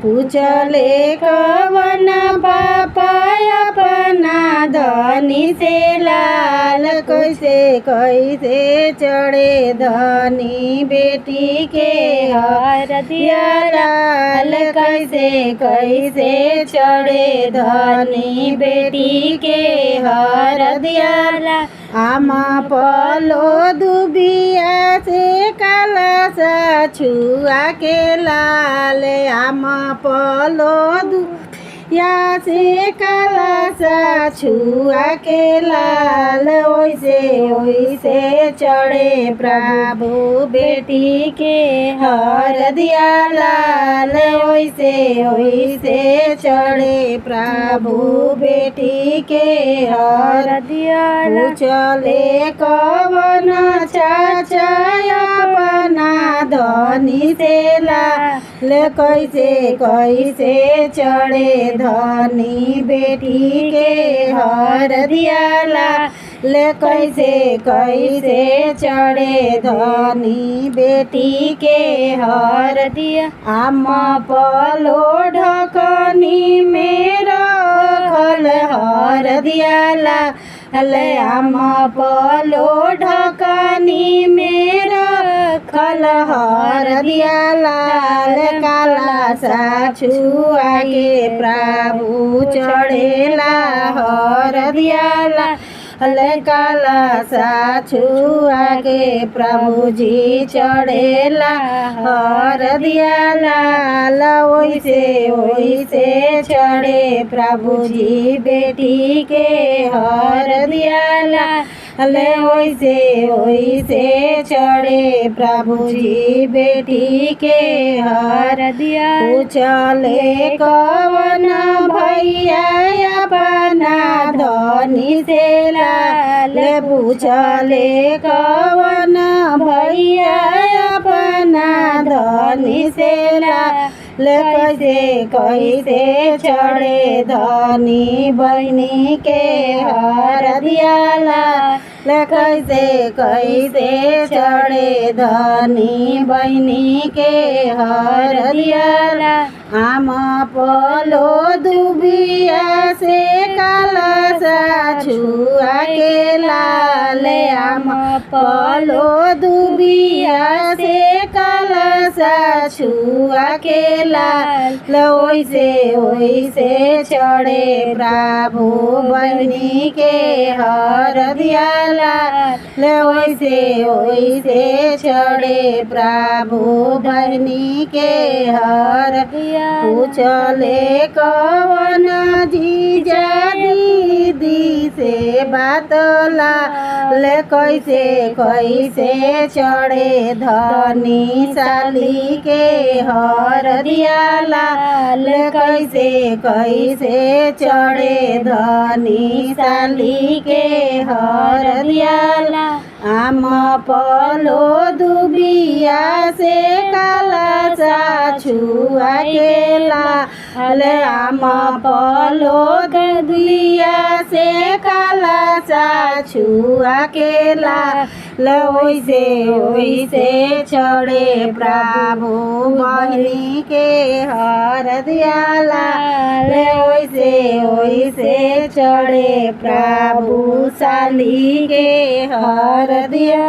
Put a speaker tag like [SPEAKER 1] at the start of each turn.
[SPEAKER 1] पूछले कवन पाप अपना धनी से लाल, कैसे कैसे चढ़े धनी बेटी के हरदिया लाल, कैसे कैसे चढ़े धनी बेटी के हरदिया लाल। आमा पलो दुबिया से कलसा छुआ के लाल, आमा पलो दुबिया से कलसा छुआ के लाल, ओइसे ओइसे चढ़े प्रभु बेटी के हरदिया लाल, ओइसे ओइसे चढ़े प्रभु बेटी के हरदिया लाल। पूछले कवन चाचा अपना धनी से लाल, कैसे कैसे चढ़े धनी बेटी के हरदिया लाल, कैसे कैसे चढ़े धनी बेटी के हरदिया। आमा पलो ढकनी मेरा खल हरदिया लाल, आमा पलो ढकनी मेरा खल हरदिया लाल, काला सा छुआ के प्रभु चढ़ेला हरदिया लाल, काला सा छुआ के प्रभु जी चढ़ेला हरदिया लाल, ओइसे ओइसे चढ़े प्रभु जी बेटी के हरदिया लाल, ओइसे ओइसे चढ़े प्रभु जी बेटी के हरदिया। पूछले कवन भैया अपना धनी से लाल, पूछले कवन भैया अपना धनी से लाल, कैसे कैसे चढ़े धनी बहनी के हरदिया लाल, कैसे कैसे चढ़े धनी बहनी के हरदिया लाल। आमा पलो दुबिया से कलसा छुआ के लाल, आमा पलो दुबिया से कलसा छुआ के लाल, ओइसे ओइसे चढ़े प्रभु बहनी के हरदिया लाल, ओइसे ओइसे चढ़े प्रभु बहनी के हरदिया। पूछले कवन जीजा दीदी से बात लाल, कैसे कैसे चढ़े धनी साली के हरदिया लाल, कैसे कैसे चढ़े धनी साली के हरदिया लाल। आमा पलो दुबिया से कलसा छुआ के लाल, आमा पलो दुबिया से कलसा छुआ के लाल, ओइसे ओइसे चढ़े प्रभु बहनी के हरदिया लाल, ओइसे ओइसे चढ़े प्रभु साली के हरदिया।